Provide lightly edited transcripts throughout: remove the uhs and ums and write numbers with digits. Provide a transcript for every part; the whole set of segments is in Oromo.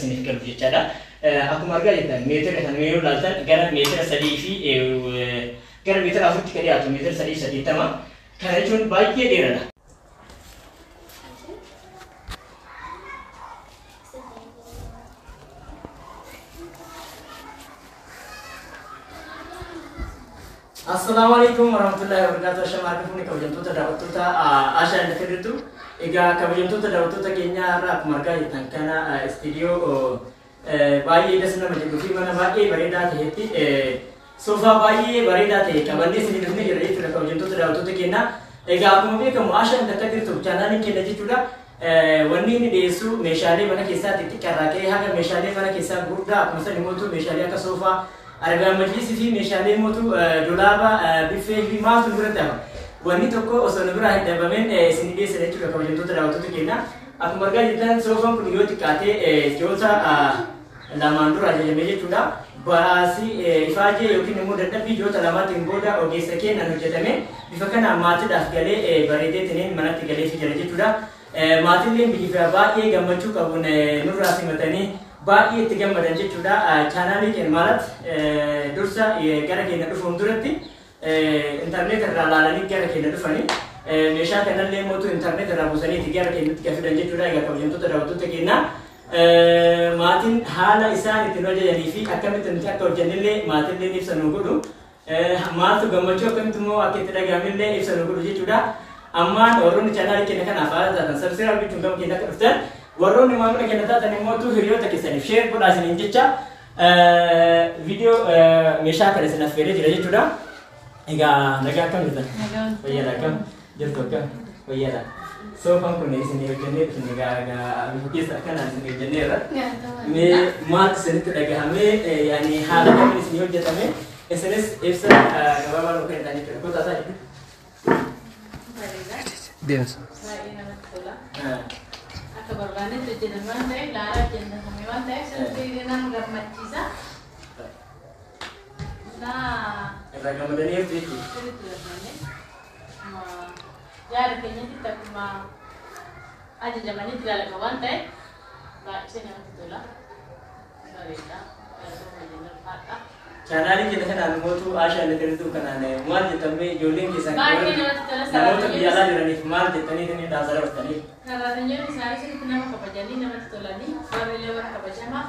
siniif galu jechaadha. Akkuma argaa jirtan meetira kan yoo ilaaltan gara meetira 3 fi gara meetira 4 kan dhiyaatu meetira 380 kana jechuun baay'ee dheeraadha. Assalamualaikum warahmatullahi wabarakatuh. Assalamualaikum kabajamtoota daawwattoota Ashaa inni firritu. Egaa kabajamtoota daawwattoota keenya irraa akkuma argaa jirtan kana istiidiyoo baay'ee das nama jedhu fi mana baay'ee bareedaa ta'etti soofaa baay'ee bareedaa ta'e qabannee isin dhufnee jira jechuudha kabajamtoota daawwattoota keenya. Egaa akkuma beekamu Ashaa inni akka jirtu chaanaaliin keenya jechuudha. Wanni inni dhiyeessu meeshaalee mana keessaa xixiqqarraaqee haga meeshaalee mana keessaa gurguddaa akkuma san immoo meeshaalee akka soofaa Argaa majlisi fi meeshaalee mootu dolaaba biffee fi maatu bira ta'a. Wanni tokko osoo nu bira hin dhabamin isin dhiyeessan jechuudha kabajamtoota daawwattoota keenya. Akkuma argaa jirtan soofaan kun yoo xiqqaatee ji'oota lamaan dura ajajame jechuudha. Baasii ifaajee yookiin immoo dadhabbii ji'oota lamaatiin booda ogeessa keenyaan hojjetame bifa kanaan maatiidhaaf galee bareedeetiin manatti galee jira jechuudha. Maatiileen biyya baay'ee gammachuu qabuun nurraa simatanii baay'ee itti gammadan jechuudha. Chaanaalii keenya maalatti dursa gara keenya dhufuun duratti intarneet irraa ilaalanii gara keenya dhufanii meeshaa kanallee mootu intarneet irraa buusanii gara keenyatti gafidan jechuudha. Egaa kabajamtoota daawwattoota keenya maatiin haala isaan ittiin hojjetanii fi akkamitti nuti akka hojjennillee maatiillee ibsa nu godhu maaltu gammachuu akkamitti immoo akka itti dhagahamillee ibsa nu godhu jechuudha. Ammaan warroonni chaanaalii keenya kanaaf haala taatan sabsiraaf jechuun gama keenya akka dhuftan warroonni maamila keenya taatan immoo hiriyoota keessaniif sheer godhaa isiniin jecha viidiyoo meeshaa kana isinaaf fedhee jira jechuudha. Egaa nagaa akkam jirtan? Fayyaadha akkam jirtu akkam fayyaadha. Soofaan kun isin hojjennee isin egaa bifa keessa akkanaan isin hojjenneerra. Mee maaltu isinitti dhagahamee yaani haala kamiin isin hojjetame isinis ibsa gabaabaa nu kennitan jechuudha. Kottaa isaa jechuudha. Deemsa. Baay'ee namatti tola. Akka barbaadetti hojjetan waan ta'eef laalaa hojjetamee waan ta'eef sirriitti nama gammachiisa. Irraa gammadanii jechuudha. Sirriitti gammadee yaada keenyatti akkuma ajajamanitti ilaalama waan ta'eef baay'ee namatti tola. Bareeda. Chaanaalii keenya kanaan mootu Ashaa inni firritu kanaan maal jettamee ijoolleen keessan baay'ee namatti tola. namoota biyya alaa jiraniif maal jettanii isin dhaasaa dabartanii? Karraatanyaan isaanii sirriitti nama kabajanii namatti tolanii bareedaa warra kabajamaa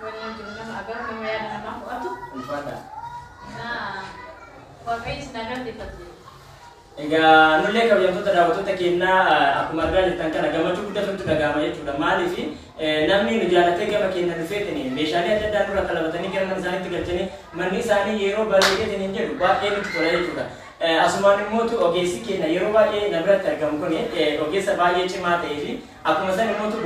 waliin jiru nama agar nama yaada namaa qo'atu. Ulfaadha. Waaqayyo isin agarsiifatu. Egaa nullee kabajamtoota daawwattoota keenyaa akkuma argaa jirtan kana gammachuu guddatu dhagahama jechuudha. Maaliif namni nu jaallatee gama keenya dhufeetini meeshaalee adda addaa nurra qalabatanii gara mana isaaniitti galchanii manni isaanii yeroo bareedeetiin jedhu baay'ee nutti tola jechuudha. Asumaan immoo ogeessi keenya yeroo baay'ee na biratti argamu kun ogeessa baay'ee cimaa ta'ee fi akkuma san immoo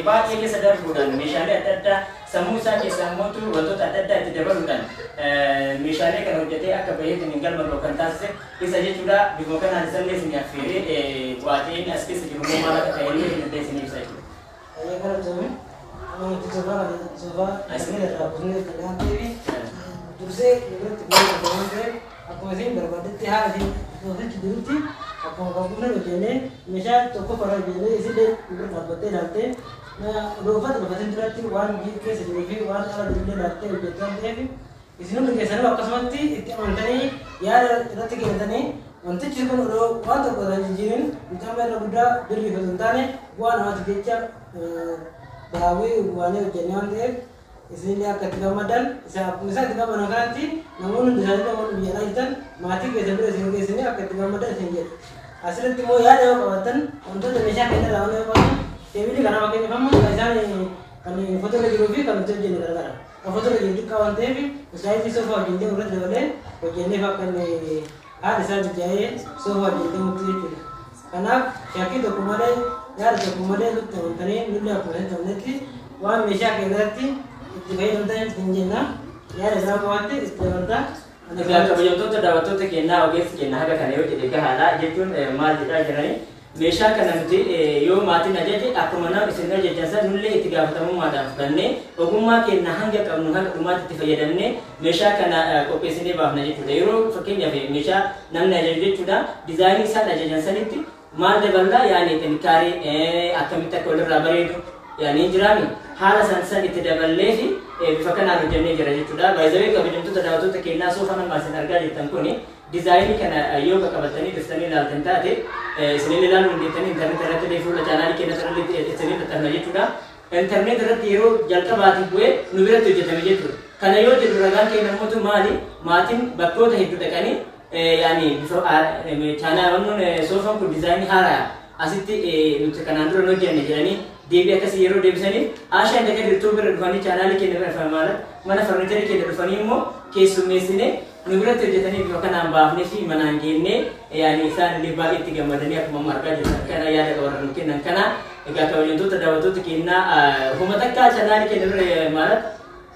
baay'ee keessa darbuudhaan meeshaalee adda addaa sammuu isaa keessaa immoo wantoota adda addaa itti dabaluudhaan meeshaalee kana hojjetee akka bareedeetiin galma kan taasise isa jechuudha. Bifuma kanaan isallee isin affeeree bu'aatiin as keessa jiru immoo maal akka ta'e illee isin ibsa jechuudha. Akkuma isin barbaadetti haala isin ofitti jirutti akkuma qabuun hojjennee meeshaa tokko fara hojjennee isillee bira dhaabbattee ilaaltee roofata lafatin duratti waan keessa jiruu fi waan ala jirullee ilaaltee hojjettan ta'eef isin hundi keessanuu akkasumatti itti amantanii yaada irratti kennatanii wantichi kun waan tokko irraa jijjiirin miidhama irra guddaa birbiifatu hin taane bu'aa namaatiif jecha daawwii waanee hojjennee waan ta'eef isinillee akka itti gammadan isaan itti gammadan kanatti namoonni hundi isaanii namoonni biyya alaa jirtan maatii keessan bira isin geessanii akka itti gammadan isin jedhu. Asirratti immoo yaada yoo qabaatan wantoota meeshaa keenya irraa waan yoo qabaatan teebilii kanaa fakkeenyaaf amma isaan kan fotoorra jiruu fi kan nuti hojjenne garagara. Kan fotoorra jiru xiqqaa waan ta'eef islaayidii soofaa hojjennee irratti dabalee hojjenneef akka haala isaa jijjaa'ee soofaa hojjennee murtii jechuudha. Kanaaf shakkii tokko malee yaada tokko malee nutti amantanii nullee akkuma hin ta'unetti waan meeshaa keenya irratti itti fayyadamtan hin jenna yaada isaa qabatte itti dabaltaa. Egaa kabajamtoota daawwattoota keenyaa ogeessi keenya haga kana yoo jedhe gahaadha jechuun maal jedhaa jiranii meeshaa kana nuti yoo maatiin ajaje akkuma nama isin ajajjan san nullee itti gaafatamummaadhaan fudhannee ogummaa keenya hanga qabnu hanga dhumaatti itti fayyadamnee meeshaa kana qopheessinee baafna jechuudha. Yeroo fakkeenyaaf meeshaa namni ajaju jechuudha dizaayinii isaan ajajan sanitti maal daballaa yaani xinkaaree akkamitti akka walirraa bareedu yaani jiraami haala san itti daballee fi bifa kanaan hojjennee jira jechuudha. Baay'ee kabajamtoota daawwattoota keenyaa soofaa nama isin argaa jirtan kuni dizaayinii kana yoo qabatanii dhuftanii ilaaltan taate isin ilaaluu dandeettanii intarneet irratti fuula chaanaalii keenya irratti isin ilaaltan jechuudha. Internet irratti yeroo jalqabaatiif bu'ee nu biratti hojjetame jechuudha. Kana yoo jedhu ragaan keenya mootu maali? Maatiin bakkoota hedduu dhaqanii yaani chaanaaloonni soofaan kun dizaayinii haaraa asitti nuti kanaan dura hojjenne jedhanii deebii akkasii yeroo deebisanii Ashaan Dakar dirtuu bira dhufanii chaanaalii keenya bira mana farniicharii keenya dhufanii immoo keessummeessinee nu biratti hojjetanii bifa kanaan baafnee fi manaan geennee yaani isaan illee baay'ee itti gammadanii akkuma argaa jirtan kana yaada qabarra nu kennan kana egaa kabajamtoota daawwattoota keenyaa homa takkaa chaanaalii keenya bira maalat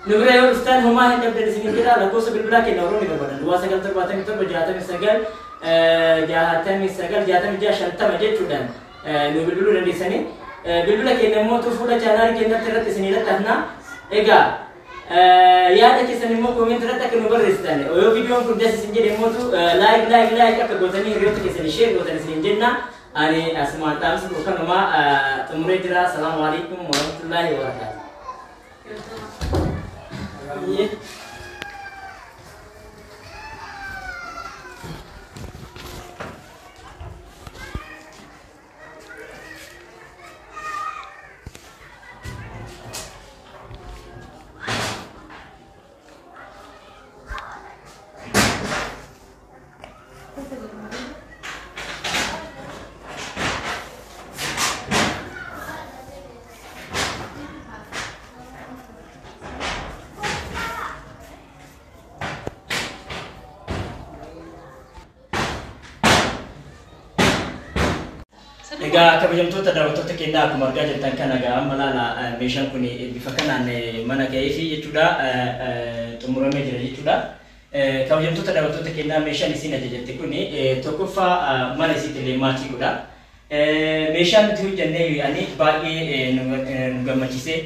nu bira yoo dhuftan homaa hin dhabdan isin jedha lakkoofsa bilbilaa keenya warroon ni barbaadan 977 66 jechuudhaan nu bilbiluu dandeessanii bilbila keenya immoo fuula chaanaalii keenyatti irratti isin ilaallannaa egaa yaada keessan immoo kooment irratti akka nu barreessitan yoo viidiyoon kun das isin jedhe immoo laayik akka gootanii hiriyoota keessan sheer gootan isin jenna ani asumaan dhaamsi kanuma xumuree jira. Salaamu alaikum warahmatullahi wabarakatuh. Egaa kabajamtoota daawwattoota keenyaa akkuma argaa jirtan kana egaa amma laala meeshaan kun bifa kanaan mana ga'ee fi jechuudha xumuramee jira jechuudha. Kabajamtoota daawwattoota keenyaa meeshaan isin ajajatti kun tokkoffaa mana isiitti illee maatii godha. Meeshaan nuti hojjennee yaani baay'ee nu gammachiisee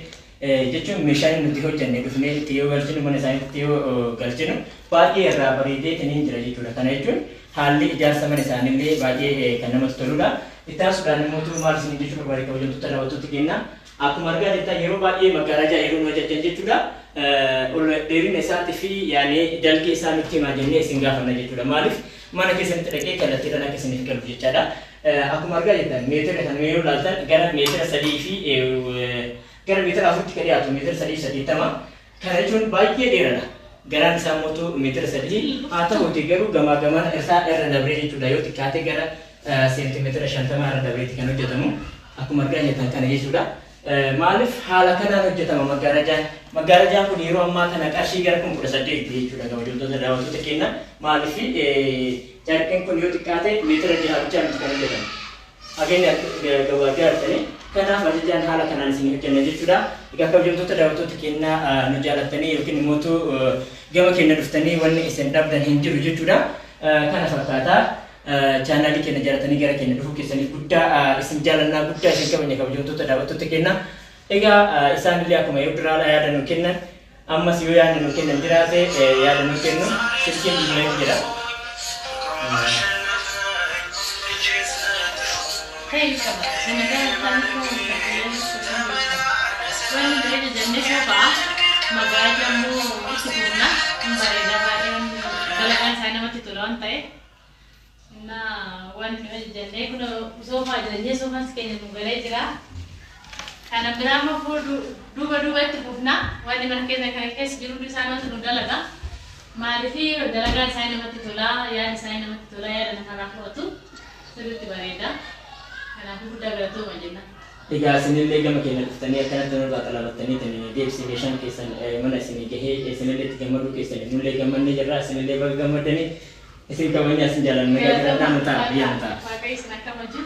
jechuun meeshaan nuti hojjennee dhufnee itti yoo galchinu mana isaaniitti yoo galchinu baay'ee irraa bareedee taniin jira jechuudha. Kana jechuun haalli ijaarsa mana isaaniillee baay'ee kan namatti toludha. Itaan suudhaan immoo maal isin jechuu barbaade kabajamtoota daawwattoota keenyaa akkuma argaa jirtan yeroo baay'ee magaalaa yeroo nu hojjetan jechuudha. Ol dheerina isaatii fi yaani dalgee isaa nutti himaa jennee isin gaafanna jechuudha. Maaliif mana keessanitti dhaqee kallattiidhaan akka isiniif galu jechaadha. Akkuma argaa jirtan meetira kan yeroo ilaaltan gara meetira 3 fi gara meetira 4tti kan dhiyaatu meetira 380 kana jechuun baay'ee dheeradha. Garaan isaa mootu meetira 3 haa ta'uuti garuu gamaa gamaan isaa irra dabree jechuudha. Yoo xiqqaate gara sentimeetira 50 irra dabreetti kan hojjetamu akkuma argaa jirtan kana jechuudha. Maaliif haala kanaan hojjetama magaalajaan kun yeroo ammaa kana qarshii gara 18 jechuudha kabajamtoota daawwattoota keenyaa. Maaliif carqeen kun yoo xiqqaate meetira 6 bichaa miti kan hojjetamu. Hageenya gabaabaa argitanii kanaaf ajajaan haala kanaan isin hojjenna jechuudha. Egaa kabajamtoota daawwattoota keenyaa nu jaalattanii yookiin immoo gama keenya dhuftanii wanni isin dhabdan hin jiru jechuudha. Kana fakkaataa chaanaalii keenya jaalatanii gara keenya dhufuu keessaniif guddaa isin jaalannaa guddaa isin qabanya kabajamtoota daawwattoota keenyaa. Egaa isaanillee akkuma yoo biraa yaada nu kennan ammas yoo yaada nu kennan jiraate yaada nu kennu silkee bilbileen jedha. Hey, come on. When the generation magaaja immoo ibsituuna bareedaa baay'ee dalagaan isaa namatti tola waan ta'eef waan jennee kun soofaa jireenyee soofaas keenya nu galee jira. Kana biraa immoo duubatti buufna wanni mana keessa jiru isaan wanti nu dalaga maaliif dalagaan isaa namatti tola yaada isaa namatti tola yaada namarraa fudhatu sirriitti bareeda. Kanaafuu guddaa galatooma jenna. Egaa isinillee gama keenya dhuftanii akkanatti nurraa xalabattanii deebisee meeshaan keessan mana isinii gahee isinillee itti gammaduu keessan nullee gammannee jirra isinillee baga gammaddanii isin kabajaa isin jaalanna gaafadhaa nu ta'a biyya nu ta'a. Waaqayyo isin akka wajjin.